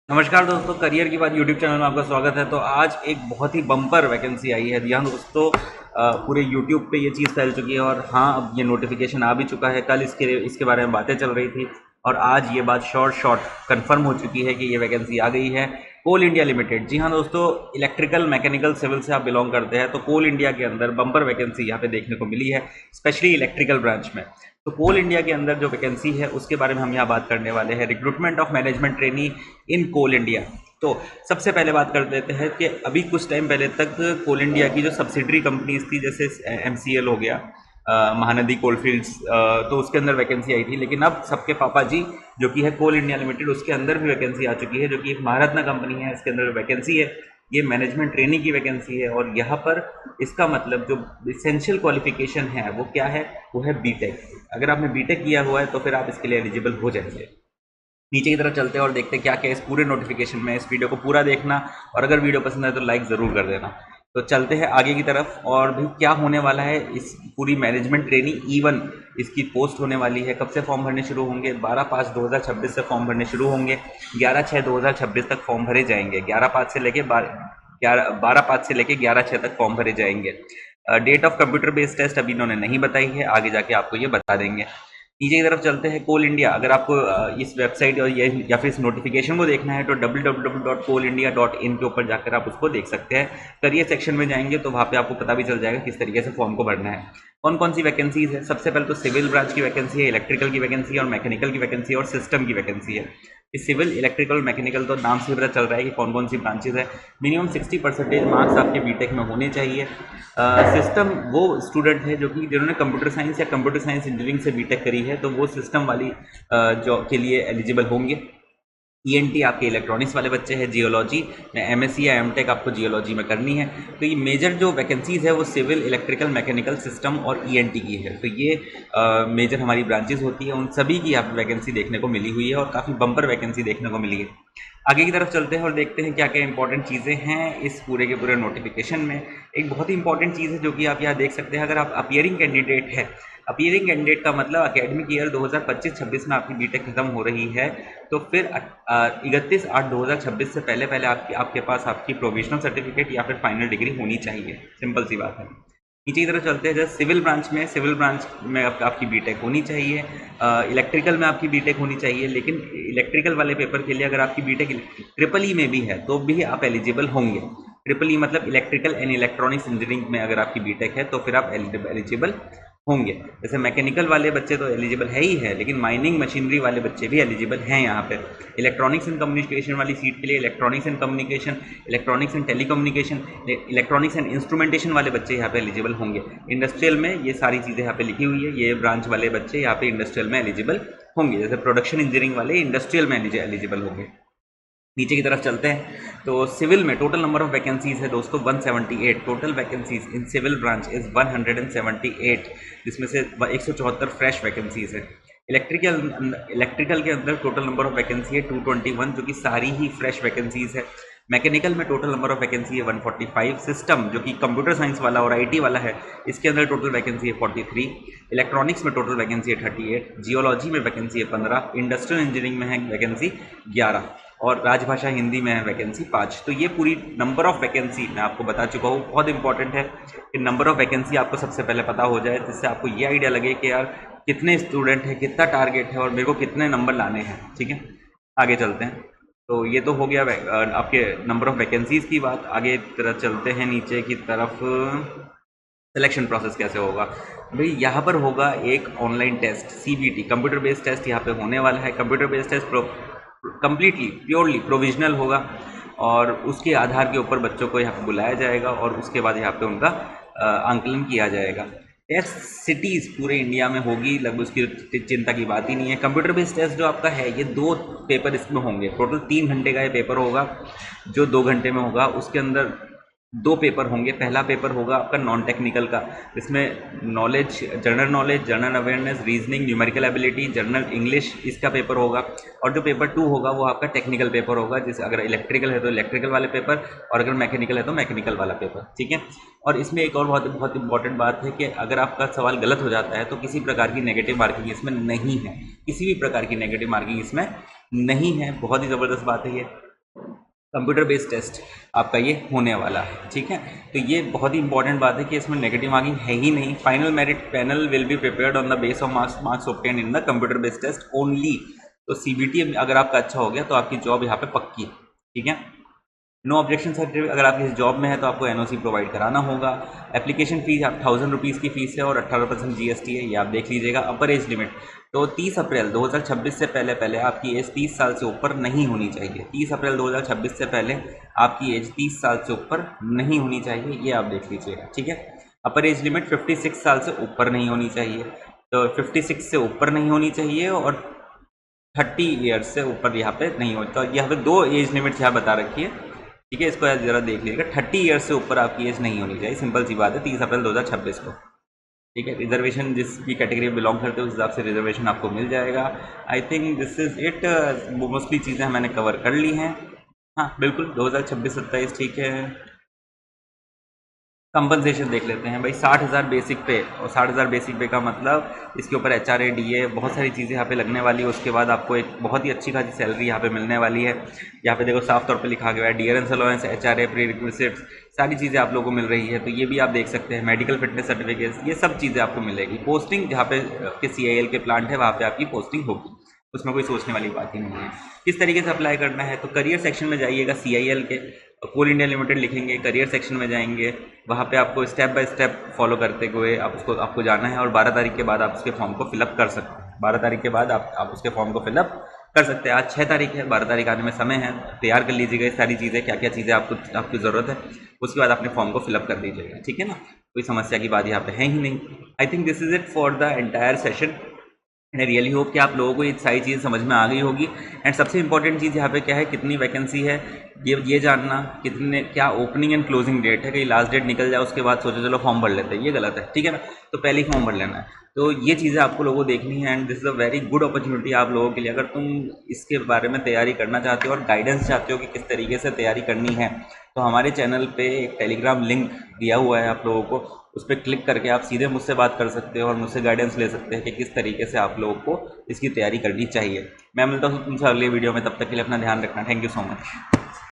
नमस्कार दोस्तों, करियर की बात यूट्यूब चैनल में आपका स्वागत है। तो आज एक बहुत ही बम्पर वैकेंसी आई है। यहाँ दोस्तों पूरे यूट्यूब पे ये चीज़ फैल चुकी है और हाँ, अब ये नोटिफिकेशन आ भी चुका है। कल इसके बारे में बातें चल रही थी और आज ये बात शॉर्ट कंफर्म हो चुकी है कि ये वैकेंसी आ गई है। कोल इंडिया लिमिटेड, जी हाँ दोस्तों, इलेक्ट्रिकल, मैकेनिकल, सिविल से आप बिलोंग करते हैं तो कोल इंडिया के अंदर बम्पर वैकेंसी यहाँ पे देखने को मिली है, स्पेशली इलेक्ट्रिकल ब्रांच में। तो कोल इंडिया के अंदर जो वैकेंसी है उसके बारे में हम यहाँ बात करने वाले हैं। Recruitment of management trainee in Coal India. तो सबसे पहले बात कर देते हैं कि अभी कुछ टाइम पहले तक कोल इंडिया की जो सब्सिडरी कंपनीज थी, जैसे MCL हो गया, महानदी कोलफील्ड्स, तो उसके अंदर वैकेंसी आई थी। लेकिन अब सबके पापा जी जो कि है कोल इंडिया लिमिटेड, उसके अंदर भी वैकेंसी आ चुकी है, जो कि एक महारत्ना कंपनी है। इसके अंदर वैकेंसी है, ये मैनेजमेंट ट्रेनिंग की वैकेंसी है। और यहाँ पर इसका मतलब जो इसेंशियल क्वालिफिकेशन है वो क्या है, वो है बीटेक। अगर आपने बीटेक किया हुआ है तो फिर आप इसके लिए एलिजिबल हो जाएंगे। नीचे की तरफ चलते हैं और देखते हैं क्या क्या इस पूरे नोटिफिकेशन में। इस वीडियो को पूरा देखना और अगर वीडियो पसंद है तो लाइक ज़रूर कर देना। तो चलते हैं आगे की तरफ और भी क्या होने वाला है। इस पूरी मैनेजमेंट ट्रेनिंग E1 इसकी पोस्ट होने वाली है। कब से फॉर्म भरने शुरू होंगे? 12/5/2026 से फॉर्म भरने शुरू होंगे। 11/6/2026 तक फॉर्म भरे जाएंगे। 12/5 से लेके 11/6 तक फॉर्म भरे जाएंगे। Date of computer based test अभी इन्होंने नहीं बताई है, आगे जाके आपको ये बता देंगे। नीचे की तरफ चलते हैं। कोल इंडिया, अगर आपको इस वेबसाइट और ये या फिर इस नोटिफिकेशन को देखना है तो www.coalindia.in के ऊपर जाकर आप उसको देख सकते हैं। करियर सेक्शन में जाएंगे तो वहाँ पे आपको पता भी चल जाएगा किस तरीके से फॉर्म को भरना है। कौन कौन सी वैकेंसीज है? सबसे पहले तो सिविल ब्रांच की वैकेंसी है, इलेक्ट्रिकल की वैकेंसी है और मैकेनिकल की वैकेंसी है और सिस्टम की वैकेंसी है। इस सिविल, इलेक्ट्रिकल, मैकेनिकल तो नाम से पता चल रहा है कि कौन कौन सी ब्रांचेज है। मिनिमम 60% मार्क्स आपके बीटेक में होने चाहिए। सिस्टम वो स्टूडेंट है जो कि जिन्होंने कंप्यूटर साइंस या कंप्यूटर साइंस इंजीनियरिंग से बीटेक करी है, तो वो सिस्टम वाली जॉब के लिए एलिजिबल होंगे। ENT आपके इलेक्ट्रॉनिक्स वाले बच्चे हैं। जियोलॉजी में MSc या MTech आपको जियोलॉजी में करनी है। तो ये मेजर जो वैकेंसीज़ है वो सिविल, इलेक्ट्रिकल, मैकेनिकल, सिस्टम और ENT की है। तो ये मेजर हमारी ब्रांचेज होती है, उन सभी की यहाँ पे वैकेंसी देखने को मिली हुई है और काफ़ी बम्पर वैकेंसी देखने को मिली है। आगे की तरफ चलते हैं और देखते हैं क्या क्या इंपॉर्टेंट चीज़ें हैं इस पूरे के पूरे नोटिफिकेशन में। एक बहुत ही इंपॉर्टेंट चीज़ है जो कि आप यहाँ देख सकते हैं। अगर आप अपीयरिंग कैंडिडेट है, अपीयरिंग कैंडिडेट का मतलब अकेडमिक ईयर 2025-26 में आपकी बीटेक खत्म हो रही है, तो फिर 31/8/2026 से पहले पहले आपके पास आपकी प्रोविजनल सर्टिफिकेट या फिर फाइनल डिग्री होनी चाहिए। सिंपल सी बात है। नीचे की तरफ चलते हैं। जैसे सिविल ब्रांच में आपकी बीटेक होनी चाहिए। इलेक्ट्रिकल में आपकी बीटेक होनी चाहिए, लेकिन इलेक्ट्रिकल वाले पेपर के लिए अगर आपकी बीटेक ट्रिपल ई में भी है तो भी आप एलिजिबल होंगे। ट्रिपल ई मतलब इलेक्ट्रिकल एंड इलेक्ट्रॉनिक्स इंजीनियरिंग में अगर आपकी बीटेक है तो फिर आप एलिजिबल होंगे। जैसे मैकेनिकल वाले बच्चे तो एलिजिबल है ही है, लेकिन माइनिंग मशीनरी वाले बच्चे भी एलिजिबल हैं यहाँ पे। इलेक्ट्रॉनिक्स एंड कम्युनिकेशन वाली सीट के लिए electronics and communication, electronics and telecommunication, electronics and instrumentation वाले बच्चे यहाँ पे एलिजिबल होंगे। इंडस्ट्रियल में ये सारी चीज़ें यहाँ पे लिखी हुई है, ये ब्रांच वाले बच्चे यहाँ पे इंडस्ट्रियल में एलिजिबल होंगे। जैसे प्रोडक्शन इंजीनियरिंग वाले इंडस्ट्रियल में एलिजिबल होंगे। नीचे की तरफ चलते हैं तो सिविल में टोटल नंबर ऑफ वैकेंसीज है दोस्तों 178। Total vacancies in civil branch is 178, जिसमें से 174 फ्रेश वैकेंसीज है। इलेक्ट्रिकल के अंदर टोटल नंबर ऑफ वैकेंसी है 221, जो कि सारी ही फ्रेश वैकेंसीज है। मैकेनिकल में टोटल नंबर ऑफ वैकेंसी है 145। सिस्टम जो कि कंप्यूटर साइंस वाला और IT वाला है, इसके अंदर टोटल वैकेंसी है 43। इलेक्ट्रॉनिक्स में टोटल वैकेंसी है 38। जियोलॉजी में वैकेंसी है 15। इंडस्ट्रियल इंजीनियरिंग में है वैकेंसी 11 और राजभाषा हिंदी में है वैकेंसी 5। तो ये पूरी नंबर ऑफ वैकेंसी मैं आपको बता चुका हूँ। बहुत इंपॉर्टेंट है कि नंबर ऑफ वैकेंसी आपको सबसे पहले पता हो जाए, जिससे आपको ये आइडिया लगे कि यार कितने स्टूडेंट हैं, कितना टारगेट है और मेरे को कितने नंबर लाने हैं। ठीक है, आगे चलते हैं। तो ये तो हो गया आपके नंबर ऑफ वैकेंसीज़ की बात। आगे तरफ चलते हैं नीचे की तरफ। सिलेक्शन प्रोसेस कैसे होगा भाई? यहाँ पर होगा एक online test, CBT, computer based test यहाँ पे होने वाला है। Computer based test completely purely provisional होगा और उसके आधार के ऊपर बच्चों को यहाँ पे बुलाया जाएगा और उसके बाद यहाँ पे उनका आंकलन किया जाएगा। टेस्ट सिटीज़ पूरे इंडिया में होगी, लगभग उसकी चिंता की बात ही नहीं है। कंप्यूटर बेस्ड टेस्ट जो आपका है, ये 2 पेपर इसमें होंगे। टोटल 3 घंटे का ये पेपर होगा, जो 2 घंटे में होगा। उसके अंदर 2 पेपर होंगे। पहला पेपर होगा आपका नॉन टेक्निकल का, इसमें knowledge, general knowledge, general awareness, reasoning, numerical ability, general English, इसका पेपर होगा। और जो पेपर 2 होगा वो आपका टेक्निकल पेपर होगा, जैसे अगर इलेक्ट्रिकल है तो इलेक्ट्रिकल वाले पेपर और अगर मैकेनिकल है तो मैकेनिकल वाला पेपर। ठीक है, और इसमें एक और बहुत बहुत इंपॉर्टेंट बात है कि अगर आपका सवाल गलत हो जाता है तो किसी प्रकार की नेगेटिव मार्किंग इसमें नहीं है। किसी भी प्रकार की नेगेटिव मार्किंग इसमें नहीं है। बहुत ही ज़बरदस्त बात है ये। कंप्यूटर बेस्ड टेस्ट आपका ये होने वाला है, ठीक है। तो ये बहुत ही इंपॉर्टेंट बात है कि इसमें नेगेटिव मार्किंग है ही नहीं। Final merit panel will be prepared on the base of marks obtained in the computer based test only. तो सीबीटी अगर आपका अच्छा हो गया तो आपकी जॉब यहाँ पे पक्की है, ठीक है। नो ऑब्जेक्शन सर्टिफिकेट, अगर आप किसी जॉब में है तो आपको एनओसी प्रोवाइड कराना होगा। एप्लीकेशन फीस 1000 रुपीज़ की फीस है और 18% जीएसटी है, ये आप देख लीजिएगा। अपर एज लिमिट तो 30 अप्रैल 2026 से पहले आपकी एज 30 साल से ऊपर नहीं होनी चाहिए। 30 अप्रैल 2026 से पहले आपकी एज 30 साल से ऊपर नहीं होनी चाहिए, ये आप देख लीजिएगा, ठीक है। अपर एज लिमिट 56 साल से ऊपर नहीं होनी चाहिए, तो 56 से ऊपर नहीं होनी चाहिए और 30 ईयर्स से ऊपर यहाँ पे नहीं होता। तो यहाँ पे 2 एज लिमिट यहाँ बता रखी है, ठीक है। इसको ज़रा देख लीजिएगा, 30 ईयर्स से ऊपर आपकी एज नहीं होनी चाहिए, सिंपल सी बात है, 30 अप्रैल 2026 को, ठीक है। रिजर्वेशन जिस भी कैटेगरी में बिलोंग करते हो उस हिसाब से रिजर्वेशन आपको मिल जाएगा। I think this is it, mostly चीज़ें मैंने कवर कर ली हैं। हाँ बिल्कुल, 2026-27 ठीक है। कंपनसेशन देख लेते हैं भाई, 60,000 बेसिक पे, और 60,000 बेसिक पे का मतलब इसके ऊपर HRA DA बहुत सारी चीज़ें यहाँ पे लगने वाली है। उसके बाद आपको एक बहुत ही अच्छी खासी सैलरी यहाँ पे मिलने वाली है। यहाँ पे देखो साफ तौर पे लिखा गया है dearness allowance, HRA, pre requisites, सारी चीज़ें आप लोगों को मिल रही है, तो ये भी आप देख सकते हैं। मेडिकल फिटनेस सर्टिफिकेट्स, ये सब चीज़ें आपको मिलेगी। पोस्टिंग जहाँ पे आपके CIL के प्लांट है वहाँ पर आपकी पोस्टिंग होगी, उसमें कोई सोचने वाली बात ही नहीं है। किस तरीके से अप्लाई करना है, तो करियर सेक्शन में जाइएगा, CIL के कोल इंडिया लिमिटेड लिखेंगे, करियर सेक्शन में जाएंगे, वहाँ पे आपको स्टेप बाय स्टेप फॉलो करते हुए आपको जाना है और 12 तारीख के बाद आप उसके फॉर्म को फिलअप कर सकते हैं। 12 तारीख के बाद आप उसके फॉर्म को फिलअप कर सकते हैं। आज 6 तारीख है, 12 तारीख आने में समय है, तैयार कर लीजिएगा ये सारी चीज़ें, क्या क्या चीज़ें आपकी ज़रूरत है, उसके बाद अपने फॉर्म को फिलअप कर दीजिएगा, ठीक है ना। कोई समस्या की बात यहाँ पे है ही नहीं। I think this is it for the entire session and I really hope कि आप लोगों को ये सारी चीज़ें समझ में आ गई होगी। एंड सबसे इंपॉर्टेंट चीज़ यहाँ पे क्या है, कितनी वैकेंसी है ये जानना, क्या ओपनिंग एंड क्लोजिंग डेट है, कहीं लास्ट डेट निकल जाए उसके बाद सोचो चलो फॉर्म भर लेते हैं, ये गलत है, ठीक है ना। तो पहले ही फॉर्म भर लेना है। तो ये चीज़ें आपको लोगों को देखनी है and this is a very good opportunity आप लोगों के लिए। अगर तुम इसके बारे में तैयारी करना चाहते हो और गाइडेंस चाहते हो कि किस तरीके से तैयारी करनी है, तो हमारे चैनल पे एक टेलीग्राम लिंक दिया हुआ है आप लोगों को, उस पर क्लिक करके आप सीधे मुझसे बात कर सकते हो और मुझसे गाइडेंस ले सकते हैं कि किस तरीके से आप लोगों को इसकी तैयारी करनी चाहिए। मैं मिलता हूँ तुमसे अगले वीडियो में, तब तक के लिए अपना ध्यान रखना। Thank you so much.